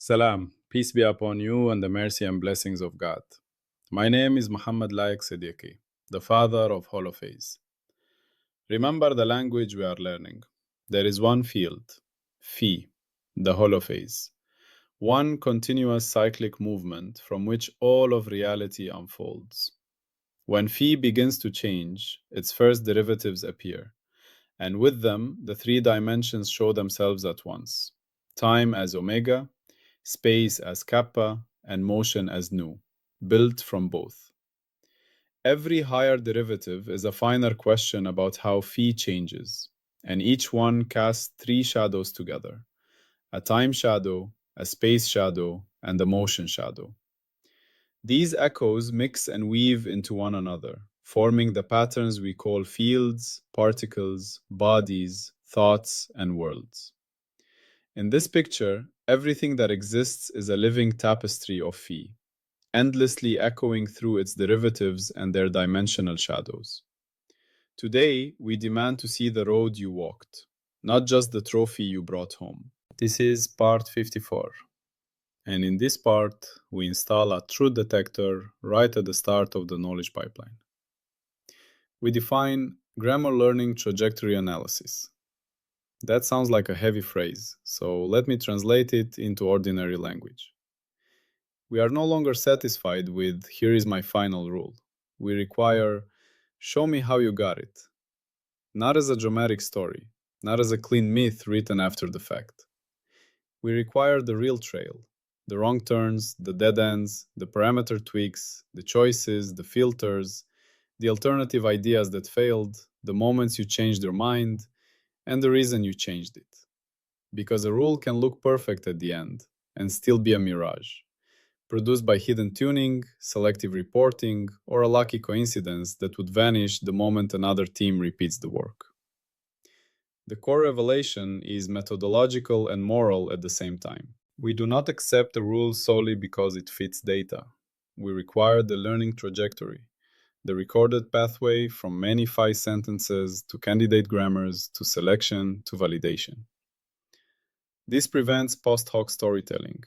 Salam, peace be upon you and the mercy and blessings of God. My name is Muhammad Laik Siddiqui, the father of Holophase. Remember the language we are learning. There is one field, phi, the holophase, one continuous cyclic movement from which all of reality unfolds. When phi begins to change, its first derivatives appear, and with them, the three dimensions show themselves at once: time as omega, space as kappa, and motion as nu, built from both. Every higher derivative is a finer question about how phi changes, and each one casts three shadows together: a time shadow, a space shadow, and a motion shadow. These echoes mix and weave into one another, forming the patterns we call fields, particles, bodies, thoughts, and worlds. In this picture, everything that exists is a living tapestry of phi, endlessly echoing through its derivatives and their dimensional shadows. Today, we demand to see the road you walked, not just the trophy you brought home. This is part 54. And in this part, we install a truth detector right at the start of the knowledge pipeline. We define grammar learning trajectory analysis. That sounds like a heavy phrase, so let me translate it into ordinary language. We are no longer satisfied with "here is my final rule." We require "show me how you got it." Not as a dramatic story, not as a clean myth written after the fact. We require the real trail, the wrong turns, the dead ends, the parameter tweaks, the choices, the filters, the alternative ideas that failed, the moments you changed your mind, and the reason you changed it. Because a rule can look perfect at the end and still be a mirage, produced by hidden tuning, selective reporting, or a lucky coincidence that would vanish the moment another team repeats the work. The core revelation is methodological and moral at the same time. We do not accept a rule solely because it fits data. We require the learning trajectory, the recorded pathway from many phi sentences to candidate grammars to selection to validation. This prevents post-hoc storytelling.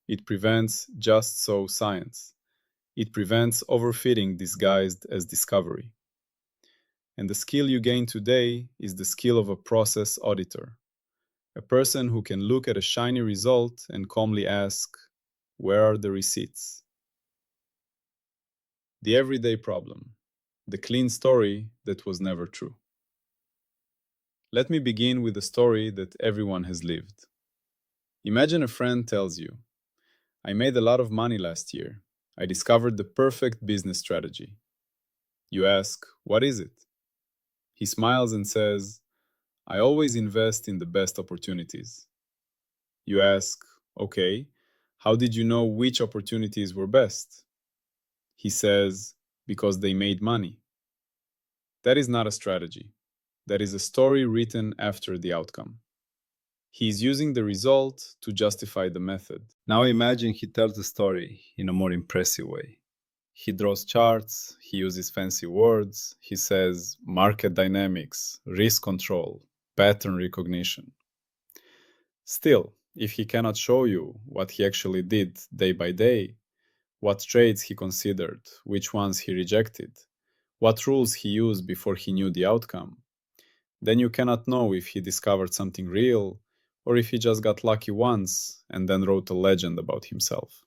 It prevents just so science. It prevents overfitting disguised as discovery. And the skill you gain today is the skill of a process auditor, a person who can look at a shiny result and calmly ask, where are the receipts? The everyday problem, the clean story that was never true. Let me begin with a story that everyone has lived. Imagine a friend tells you, I made a lot of money last year. I discovered the perfect business strategy. You ask, what is it? He smiles and says, I always invest in the best opportunities. You ask, okay, how did you know which opportunities were best? He says, because they made money. That is not a strategy. That is a story written after the outcome. He is using the result to justify the method. Now imagine he tells the story in a more impressive way. He draws charts, he uses fancy words, he says market dynamics, risk control, pattern recognition. Still, if he cannot show you what he actually did day by day, what trades he considered, which ones he rejected, what rules he used before he knew the outcome, then you cannot know if he discovered something real or if he just got lucky once and then wrote a legend about himself.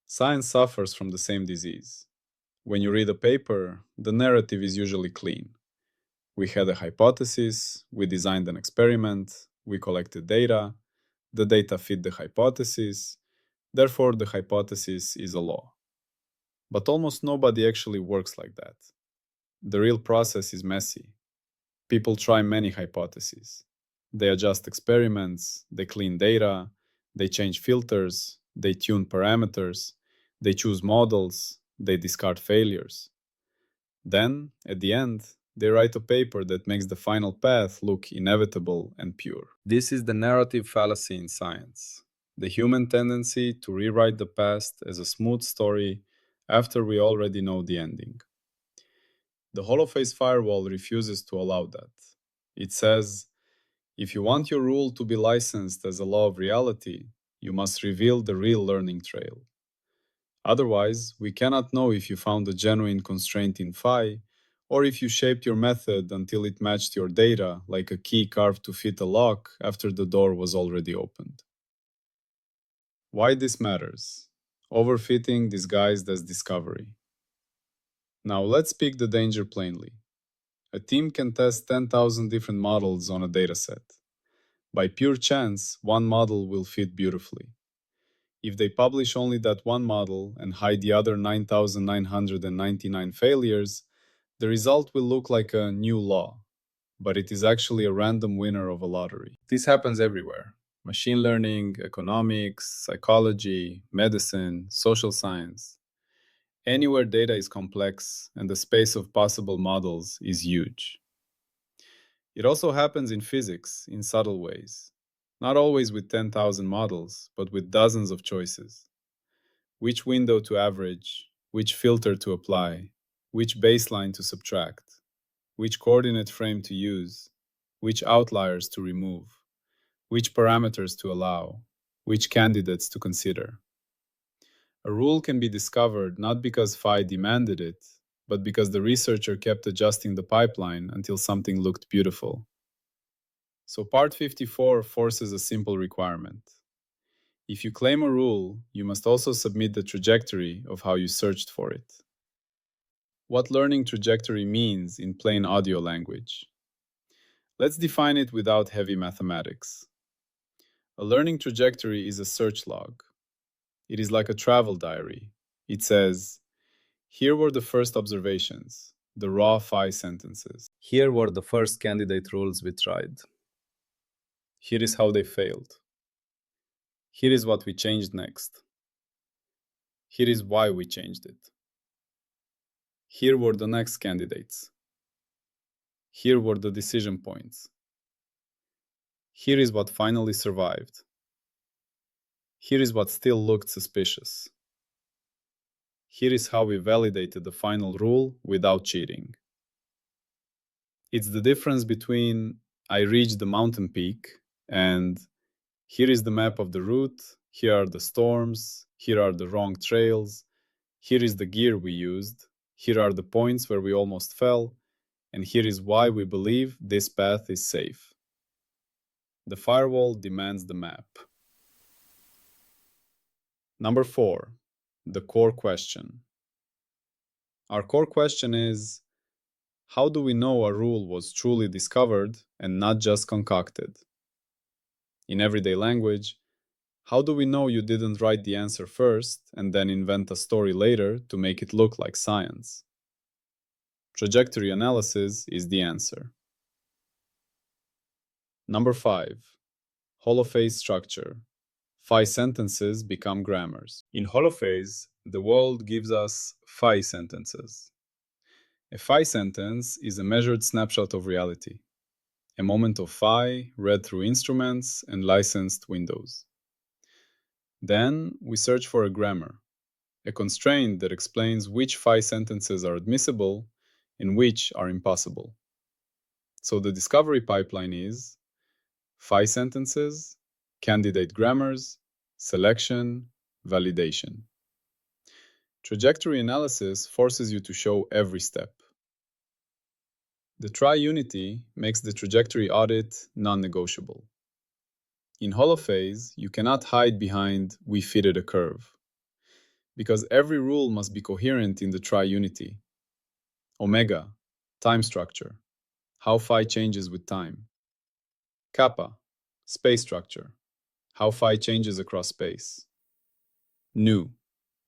Science suffers from the same disease. When you read a paper, the narrative is usually clean. We had a hypothesis, we designed an experiment, we collected data, the data fit the hypothesis, therefore the hypothesis is a law. But almost nobody actually works like that. The real process is messy. People try many hypotheses. They adjust experiments, they clean data, they change filters, they tune parameters, they choose models, they discard failures. Then, at the end, they write a paper that makes the final path look inevitable and pure. This is the narrative fallacy in science, the human tendency to rewrite the past as a smooth story after we already know the ending. The Holophase firewall refuses to allow that. It says, if you want your rule to be licensed as a law of reality, you must reveal the real learning trail. Otherwise, we cannot know if you found a genuine constraint in phi, or if you shaped your method until it matched your data, like a key carved to fit a lock after the door was already opened. Why this matters? Overfitting disguised as discovery. Now let's speak the danger plainly. A team can test 10,000 different models on a dataset. By pure chance, one model will fit beautifully. If they publish only that one model and hide the other 9,999 failures, the result will look like a new law, but it is actually a random winner of a lottery. This happens everywhere. Machine learning, economics, psychology, medicine, social science. Anywhere data is complex and the space of possible models is huge. It also happens in physics in subtle ways. Not always with 10,000 models, but with dozens of choices. Which window to average, which filter to apply, which baseline to subtract, which coordinate frame to use, which outliers to remove, which parameters to allow, which candidates to consider. A rule can be discovered not because phi demanded it, but because the researcher kept adjusting the pipeline until something looked beautiful. So part 54 forces a simple requirement. If you claim a rule, you must also submit the trajectory of how you searched for it. What learning trajectory means in plain audio language. Let's define it without heavy mathematics. A learning trajectory is a search log. It is like a travel diary. It says, here were the first observations, the raw phi sentences. Here were the first candidate rules we tried. Here is how they failed. Here is what we changed next. Here is why we changed it. Here were the next candidates. Here were the decision points. Here is what finally survived. Here is what still looked suspicious. Here is how we validated the final rule without cheating. It's the difference between I reached the mountain peak and here is the map of the route, here are the storms, here are the wrong trails, here is the gear we used, here are the points where we almost fell, and here is why we believe this path is safe. The firewall demands the map. Number 4, the core question. Our core question is, how do we know a rule was truly discovered and not just concocted? In everyday language, how do we know you didn't write the answer first and then invent a story later to make it look like science? Trajectory analysis is the answer. Number 5, Holophase structure. Phi sentences become grammars. In Holophase, the world gives us phi sentences. A phi sentence is a measured snapshot of reality, a moment of phi read through instruments and licensed windows. Then we search for a grammar, a constraint that explains which phi sentences are admissible and which are impossible. So the discovery pipeline is phi sentences, candidate grammars, selection, validation. Trajectory analysis forces you to show every step. The tri-unity makes the trajectory audit non-negotiable. In Holophase, you cannot hide behind "we fitted a curve," because every rule must be coherent in the tri-unity. Omega, time structure, how phi changes with time. Kappa, space structure, how phi changes across space. Nu,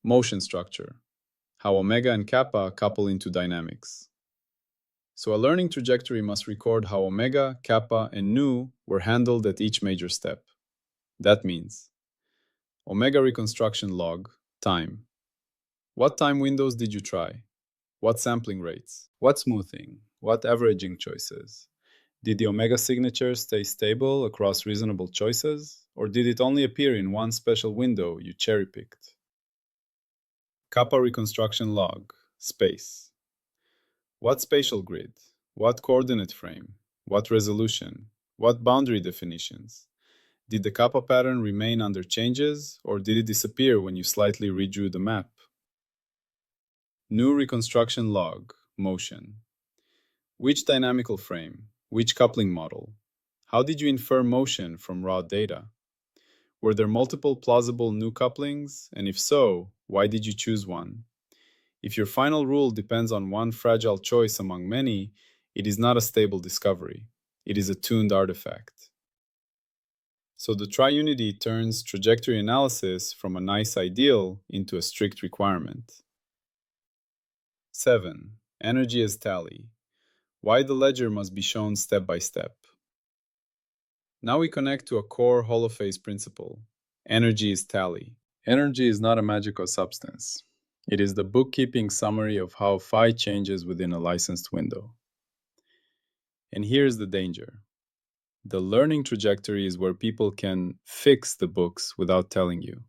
motion structure, how omega and kappa couple into dynamics. So a learning trajectory must record how omega, kappa, and nu were handled at each major step. That means omega reconstruction log, time. What time windows did you try? What sampling rates? What smoothing? What averaging choices? Did the omega signature stay stable across reasonable choices? Or did it only appear in one special window you cherry-picked? Kappa reconstruction log, space. What spatial grid? What coordinate frame? What resolution? What boundary definitions? Did the kappa pattern remain under changes, or did it disappear when you slightly redrew the map? New reconstruction log, motion. Which dynamical frame? Which coupling model? How did you infer motion from raw data? Were there multiple plausible new couplings? And if so, why did you choose one? If your final rule depends on one fragile choice among many, it is not a stable discovery. It is a tuned artifact. So the triunity turns trajectory analysis from a nice ideal into a strict requirement. 7. Energy as tally. Why the ledger must be shown step by step. Now we connect to a core holophase principle. Energy is tally. Energy is not a magical substance. It is the bookkeeping summary of how phi changes within a licensed window. And here's the danger. The learning trajectory is where people can fix the books without telling you.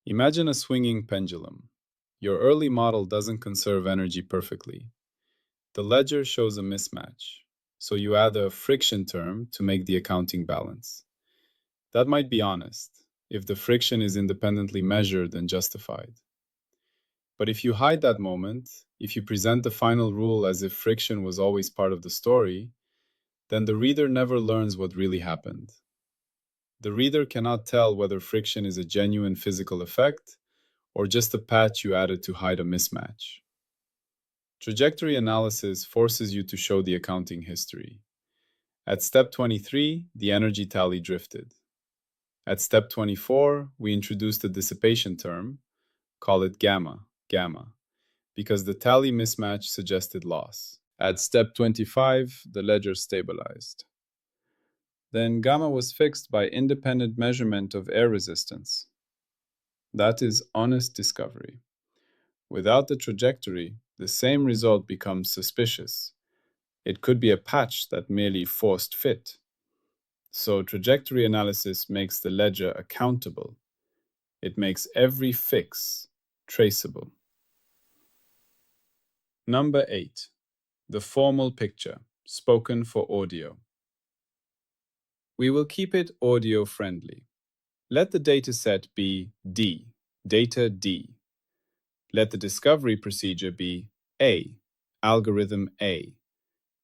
Imagine a swinging pendulum. Your early model doesn't conserve energy perfectly. The ledger shows a mismatch, so you add a friction term to make the accounting balance. That might be honest, if the friction is independently measured and justified. But if you hide that moment, if you present the final rule as if friction was always part of the story, then the reader never learns what really happened. The reader cannot tell whether friction is a genuine physical effect or just a patch you added to hide a mismatch. Trajectory analysis forces you to show the accounting history. At step 23, the energy tally drifted. At step 24, we introduced a dissipation term, call it gamma, because the tally mismatch suggested loss. At step 25, the ledger stabilized. Then gamma was fixed by independent measurement of air resistance. That is honest discovery. Without the trajectory, the same result becomes suspicious. It could be a patch that merely forced fit. So trajectory analysis makes the ledger accountable. It makes every fix traceable. Number 8. The formal picture, spoken for audio. We will keep it audio friendly. Let the dataset be D, data D. Let the discovery procedure be A, algorithm A,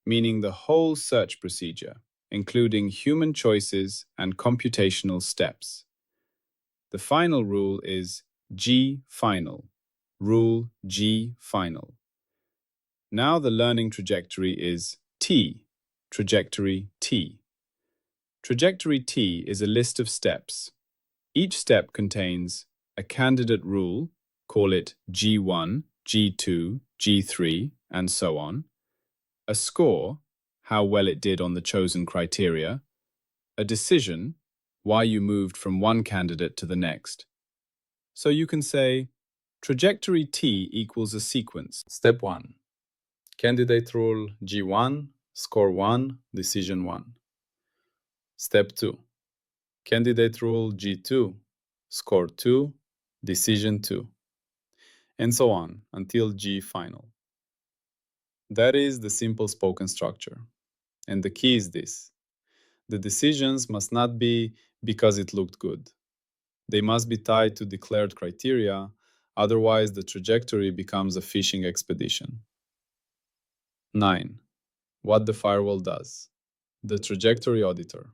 meaning the whole search procedure, including human choices and computational steps. The final rule is G final, rule G final. Now the learning trajectory is T, trajectory T. Trajectory T is a list of steps. Each step contains a candidate rule, call it G1, G2, G3, and so on, a score, how well it did on the chosen criteria, a decision, why you moved from one candidate to the next. So you can say, trajectory T equals a sequence. Step 1. Candidate rule G1, score 1, decision 1. Step 2. Candidate rule G2, score 2, decision 2. And so on until G final. That is the simple spoken structure. And the key is this. The decisions must not be because it looked good. They must be tied to declared criteria, otherwise the trajectory becomes a fishing expedition. 9. What the firewall does. The trajectory auditor.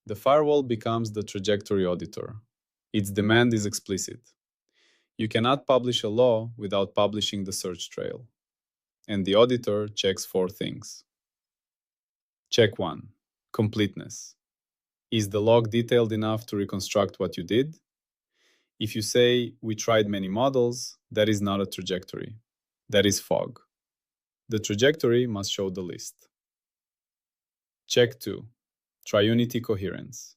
The firewall becomes the trajectory auditor. Its demand is explicit. You cannot publish a law without publishing the search trail. And the auditor checks 4 things. Check 1. Completeness. Is the log detailed enough to reconstruct what you did? If you say, we tried many models, that is not a trajectory. That is fog. The trajectory must show the list. Check 2. Triunity coherence.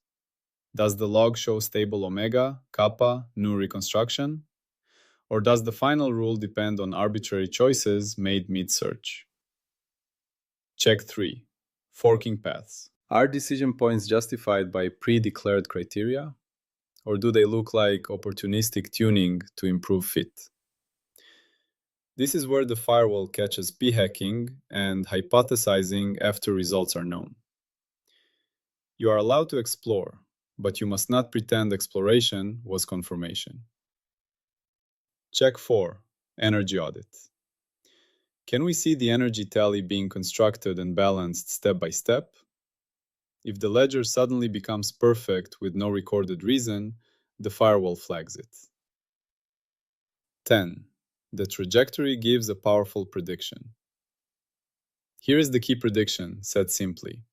Does the log show stable omega, kappa, new reconstruction? Or does the final rule depend on arbitrary choices made mid-search? Check 3. Forking paths. Are decision points justified by pre-declared criteria? Or do they look like opportunistic tuning to improve fit? This is where the firewall catches p-hacking and hypothesizing after results are known. You are allowed to explore, but you must not pretend exploration was confirmation. Check 4. Energy audit. Can we see the energy tally being constructed and balanced step by step? If the ledger suddenly becomes perfect with no recorded reason, the firewall flags it. 10. The trajectory gives a powerful prediction. Here is the key prediction, said simply.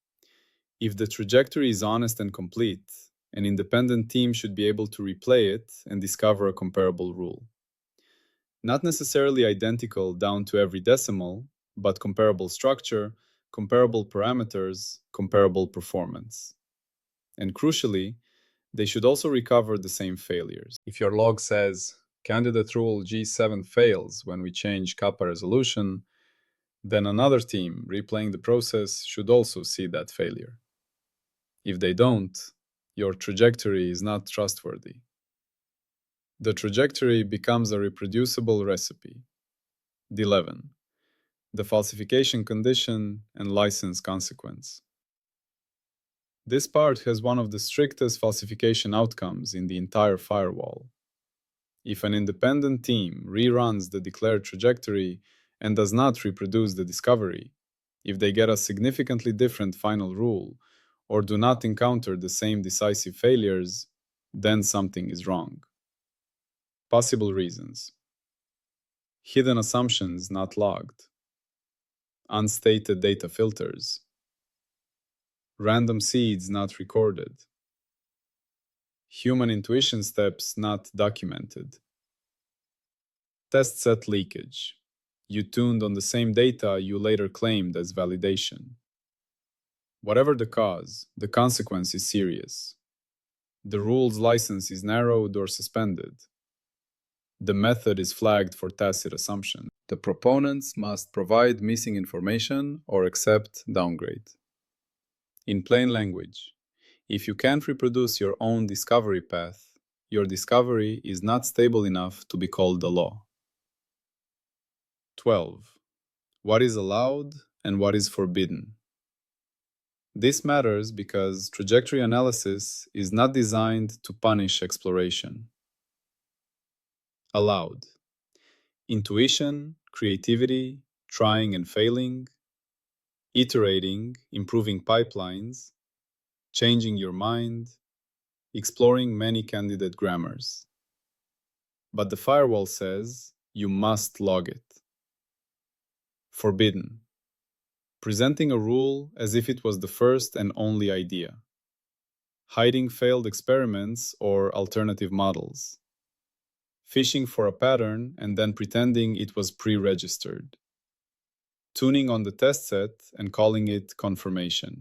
If the trajectory is honest and complete, an independent team should be able to replay it and discover a comparable rule. Not necessarily identical down to every decimal, but comparable structure, comparable parameters, comparable performance. And crucially, they should also recover the same failures. If your log says, candidate rule G7 fails when we change kappa resolution, then another team replaying the process should also see that failure. If they don't, your trajectory is not trustworthy. The trajectory becomes a reproducible recipe. 11. The falsification condition and license consequence. This part has one of the strictest falsification outcomes in the entire firewall. If an independent team reruns the declared trajectory and does not reproduce the discovery, if they get a significantly different final rule, or do not encounter the same decisive failures, then something is wrong. Possible reasons: hidden assumptions not logged, unstated data filters, random seeds not recorded, human intuition steps not documented, test set leakage. You tuned on the same data you later claimed as validation. Whatever the cause, the consequence is serious. The rule's license is narrowed or suspended. The method is flagged for tacit assumption. The proponents must provide missing information or accept downgrade. In plain language, if you can't reproduce your own discovery path, your discovery is not stable enough to be called the law. 12. What is allowed and what is forbidden? This matters because trajectory analysis is not designed to punish exploration. Allowed: intuition, creativity, trying and failing, iterating, improving pipelines, changing your mind, exploring many candidate grammars. But the firewall says you must log it. Forbidden: presenting a rule as if it was the first and only idea, hiding failed experiments or alternative models, fishing for a pattern and then pretending it was pre-registered, tuning on the test set and calling it confirmation.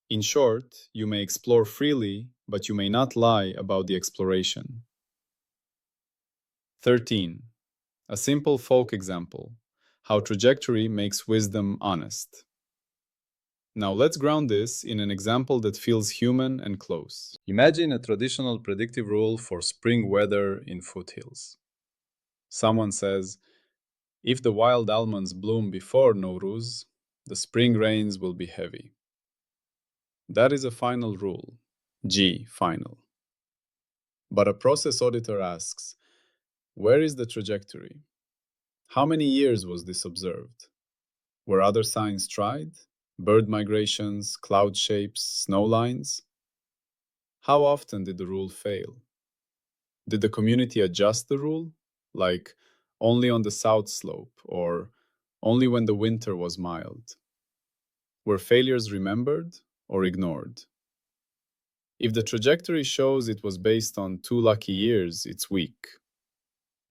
In short, you may explore freely, but you may not lie about the exploration. 13. A simple folk example: how trajectory makes wisdom honest. Now let's ground this in an example that feels human and close. Imagine a traditional predictive rule for spring weather in foothills. Someone says, if the wild almonds bloom before Nowruz, the spring rains will be heavy. That is a final rule, G, final. But a process auditor asks, where is the trajectory? How many years was this observed? Were other signs tried? Bird migrations, cloud shapes, snow lines? How often did the rule fail? Did the community adjust the rule? Like only on the south slope or only when the winter was mild? Were failures remembered or ignored? If the trajectory shows it was based on 2 lucky years, it's weak.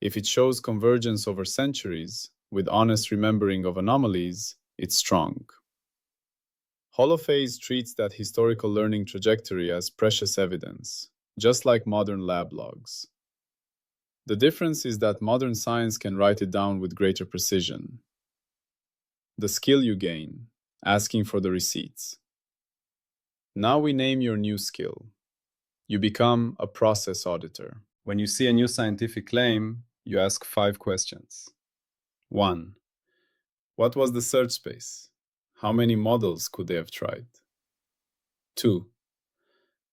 If it shows convergence over centuries, with honest remembering of anomalies, it's strong. Holophase treats that historical learning trajectory as precious evidence, just like modern lab logs. The difference is that modern science can write it down with greater precision. The skill you gain, asking for the receipts. Now we name your new skill. You become a process auditor. When you see a new scientific claim, you ask 5 questions. 1. What was the search space? How many models could they have tried? 2.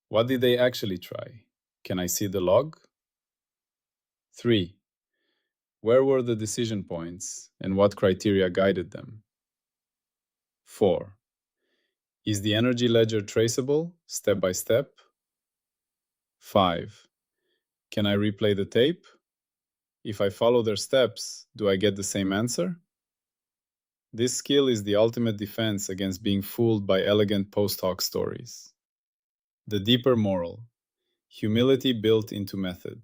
What did they actually try? Can I see the log? 3. Where were the decision points and what criteria guided them? 4. Is the energy ledger traceable, step by step? 5. Can I replay the tape? If I follow their steps, do I get the same answer? This skill is the ultimate defense against being fooled by elegant post-hoc stories. The deeper moral: humility built into method.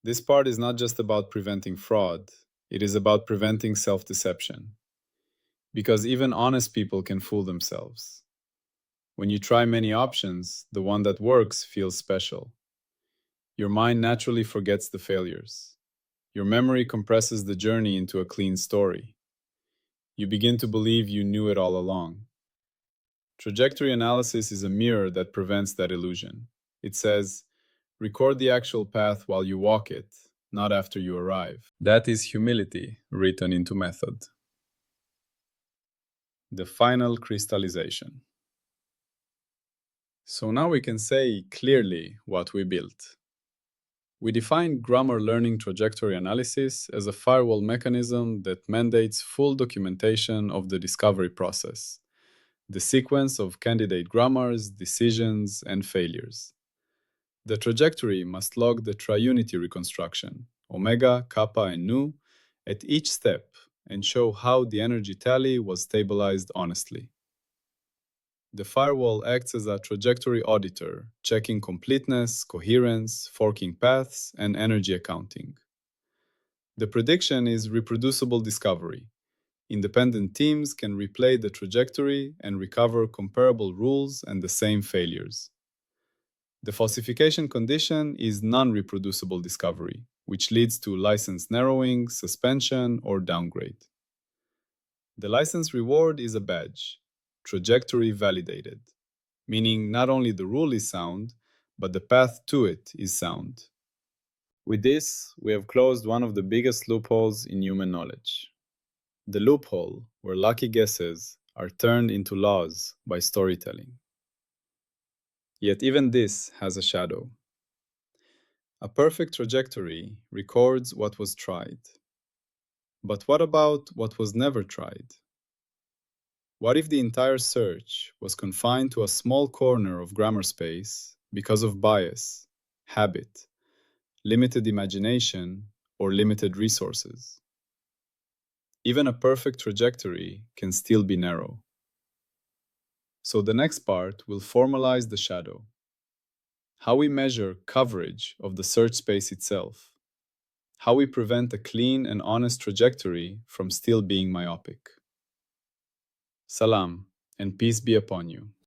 This part is not just about preventing fraud, it is about preventing self-deception. Because even honest people can fool themselves. When you try many options, the one that works feels special. Your mind naturally forgets the failures. Your memory compresses the journey into a clean story. You begin to believe you knew it all along. Trajectory analysis is a mirror that prevents that illusion. It says, record the actual path while you walk it, not after you arrive. That is humility written into method. The final crystallization. So now we can say clearly what we built. We define grammar learning trajectory analysis as a firewall mechanism that mandates full documentation of the discovery process, the sequence of candidate grammars, decisions, and failures. The trajectory must log the triunity reconstruction, omega, kappa, and nu, at each step and show how the energy tally was stabilized honestly. The firewall acts as a trajectory auditor, checking completeness, coherence, forking paths, and energy accounting. The prediction is reproducible discovery. Independent teams can replay the trajectory and recover comparable rules and the same failures. The falsification condition is non-reproducible discovery, which leads to license narrowing, suspension, or downgrade. The license reward is a badge, trajectory validated, meaning not only the rule is sound, but the path to it is sound. With this, we have closed one of the biggest loopholes in human knowledge. The loophole where lucky guesses are turned into laws by storytelling. Yet even this has a shadow. A perfect trajectory records what was tried. But what about what was never tried? What if the entire search was confined to a small corner of grammar space because of bias, habit, limited imagination, or limited resources? Even a perfect trajectory can still be narrow. So the next part will formalize the shadow. How we measure coverage of the search space itself. How we prevent a clean and honest trajectory from still being myopic. Salam, and peace be upon you.